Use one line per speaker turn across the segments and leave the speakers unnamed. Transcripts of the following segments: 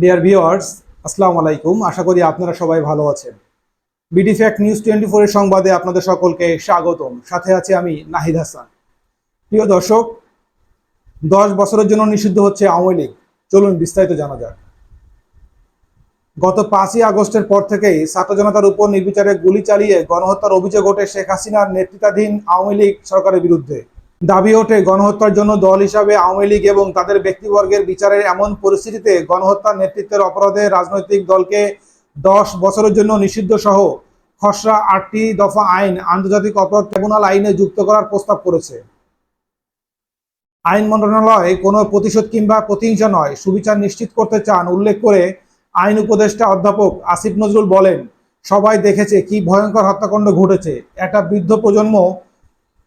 Dear viewers, আসসালামু আলাইকুম। আশা করি আপনারা সবাই ভালো আছেন। বিডি ফ্যাক্ট নিউজ 24 এর সংবাদে আপনাদের সকলকে স্বাগতম। সাথে আছি আমি নাহিদ হাসান। প্রিয় দর্শক, 10 বছরের জন্য নিষিদ্ধ হচ্ছে আওয়ামী লীগ। চলুন বিস্তারিত জানা যাক। গত 5ই আগস্টের পর থেকেই ছাত্র জনতার উপর নির্বিচারে গুলি চালিয়ে গণহত্যার অভিযোগ ওঠে শেখ হাসিনার নেতৃত্বাধীন আওয়ামী লীগ সরকারের বিরুদ্ধে। দাবি ওঠে গণহত্যার জন্য দল হিসাবে আওয়ামী লীগ এবং তাদের ব্যক্তিবর্গের বিচারের এমন পরিস্থিতিতে গণহত্যার নেতৃত্বের অপরাধে রাজনৈতিক দলকে 10 বছরের জন্য নিষিদ্ধ সহ খসড়া 8টি দফা আইন আন্তর্জাতিক অপরাধ ট্রাইব্যুনাল আইনে যুক্ত করার প্রস্তাব করেছে। আইন মন্ত্রণালয় কোনো প্রতিশোধ কিংবা প্রতিহিংসা নয়, সুবিচার নিশ্চিত করতে চান উল্লেখ করে আইন উপদেষ্টা অধ্যাপক আসিফ নজরুল বলেন, সবাই দেখেছে কি ভয়ঙ্কর হত্যাকাণ্ড ঘটেছে। একটা বৃদ্ধ প্রজন্ম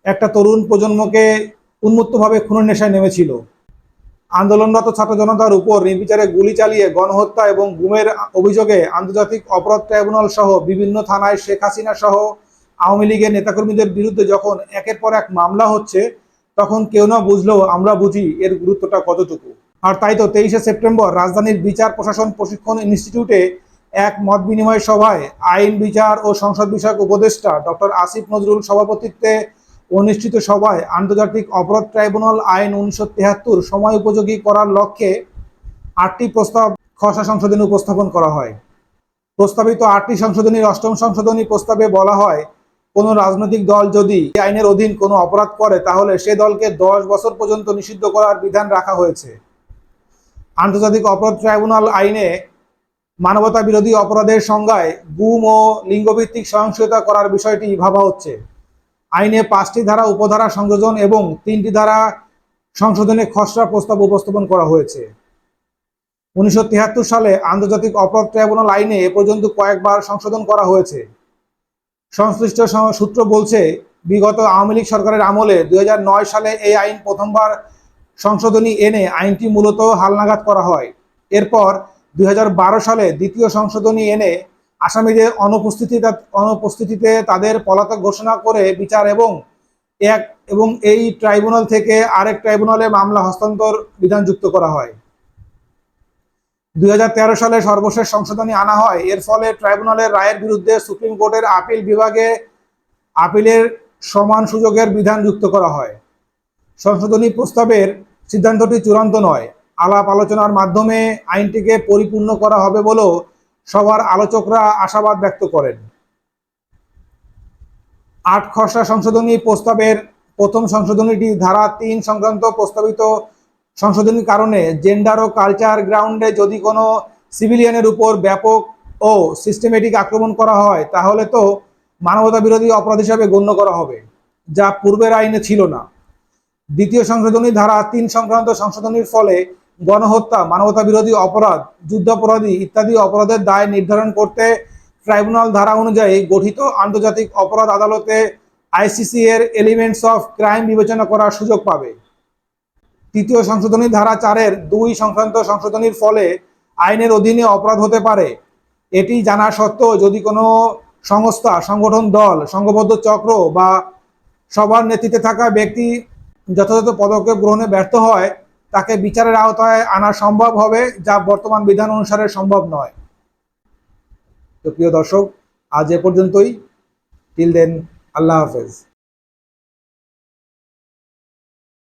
একটা তরুণ প্রজন্মকে উন্মুক্তভাবে খুনের নেশায় নেমেছিল। আন্দোলনরত ছাত্র জনতার উপর নির্বিচারে গুলি চালিয়ে গণহত্যা এবং গুমের অভিযোগে আন্তর্জাতিক অপরাধ ট্রাইব্যুনাল সহ বিভিন্ন থানায় শেখ হাসিনা সহ আওয়ামী লীগের নেতাকর্মীদের বিরুদ্ধে যখন একের পর এক মামলা হচ্ছে, তখন কেউ না বুঝলেও আমরা বুঝি এর গুরুত্বটা কতটুকু। আর তাই তো 23শে সেপ্টেম্বর রাজধানীর বিচার প্রশাসন প্রশিক্ষণ ইনস্টিটিউটে এক মত বিনিময় সভায় আইন বিচার ও সংসদ বিষয়ক উপদেষ্টা ডক্টর আসিফ নজরুল সভাপতিত্বে অনুষ্ঠিত সভায় আন্তর্জাতিক অপরাধ ট্রাইব্যুনাল আইন 1973 সময় উপযোগী করার লক্ষ্যে 8টি প্রস্তাব খসড়া সংশোধনী উপস্থাপন করা হয়। প্রস্তাবিত 8টি সংশোধনীর 8ম সংশোধনী প্রস্তাবে বলা হয়, কোনো রাজনৈতিক দল যদি আইনের অধীন কোনো অপরাধ করে তাহলে সে দলকে 10 বছর পর্যন্ত নিষিদ্ধ করার বিধান রাখা হয়েছে। আন্তর্জাতিক অপরাধ ট্রাইব্যুনাল আইনে মানবতা বিরোধী অপরাধের সংজ্ঞায় গুম ও লিঙ্গভিত্তিক সহিংসতা করার বিষয়টি ভাবা হচ্ছে। আইনে 5টি ধারা উপধারা সংযোজন এবং 3টি ধারা সংশোধনে খসড়া প্রস্তাব উপস্থাপন করা হয়েছে। 1973 সালে আন্তর্জাতিক অপরাধ ট্রাইব্যুনাল আইনে এ পর্যন্ত কয়েকবার সংশোধন করা হয়েছে। সংশ্লিষ্ট সূত্র বলছে, বিগত আওয়ামী লীগ সরকারের আমলে 2009 সালে এই আইন প্রথমবার সংশোধনী এনে আইনটি মূলত হালনাগাদ করা হয়। এরপর 2012 সালে দ্বিতীয় সংশোধনী এনে আসামিদের অনুপস্থিতিতে তাদের পলাতক ঘোষণা করে বিচার এবং এই ট্রাইব্যুনাল থেকে আরেক ট্রাইব্যুনালে মামলা হস্তান্তর বিধান যুক্ত করা হয়। 2013 সালে সর্বশেষ সংশোধনী আনা হয়। এর ফলে ট্রাইব্যুনালের রায়ের বিরুদ্ধে সুপ্রিম কোর্টের আপিল বিভাগে আপিলের সমান সুযোগের বিধান যুক্ত করা হয়। সংশোধনী প্রস্তাবের সিদ্ধান্তটি চূড়ান্ত নয়। আলাপ আলোচনার মাধ্যমে আইনটিকে পরিপূর্ণ করা হবে বলেও সভার আলোচকরা আশাবাদ ব্যক্ত করেন। 8 খসড়া সংশোধনী প্রস্তাবের প্রথম সংশোধনীটি ধারা 3 সংক্রান্ত প্রস্তাবিত সংশোধনীর কারণে জেন্ডার ও কালচার গ্রাউন্ডে যদি কোনো সিভিলিয়ানের উপর ব্যাপক ও সিস্টেমেটিক আক্রমণ করা হয় তাহলে তো মানবতা বিরোধী অপরাধ হিসাবে গণ্য করা হবে, যা পূর্বের আইনে ছিল না। দ্বিতীয় সংশোধনী ধারা 3 সংক্রান্ত সংশোধনীর ফলে গণহত্যা, মানবতা বিরোধী অপরাধ, যুদ্ধাপরাধী ইত্যাদি অপরাধের দায় নির্ধারণ করতে ট্রাইব্যুনাল ধারা অনুযায়ী গঠিত আন্তর্জাতিক অপরাধ আদালতে আইসিসি এর এলিমেন্টস অফ ক্রাইম বিবেচনা করার সুযোগ পাবে। তৃতীয় সংশোধনী ধারা 4-এর 2 সংক্রান্ত সংশোধনীর ফলে আইনের অধীনে অপরাধ হতে পারে, এটি জানা সত্ত্বেও যদি কোনো সংস্থা, সংগঠন, দল, সংঘবদ্ধ চক্র বা সবার নেতৃত্বে থাকা ব্যক্তি যথাযথ পদক্ষেপ গ্রহণে ব্যর্থ হয়, তাকে বিচারের আওতায় আনা সম্ভব হবে, যা বর্তমান বিধান অনুসারে সম্ভব নয়। তো প্রিয় দর্শক, আজ এ পর্যন্তই। টিল দেন, আল্লাহ হাফেজ।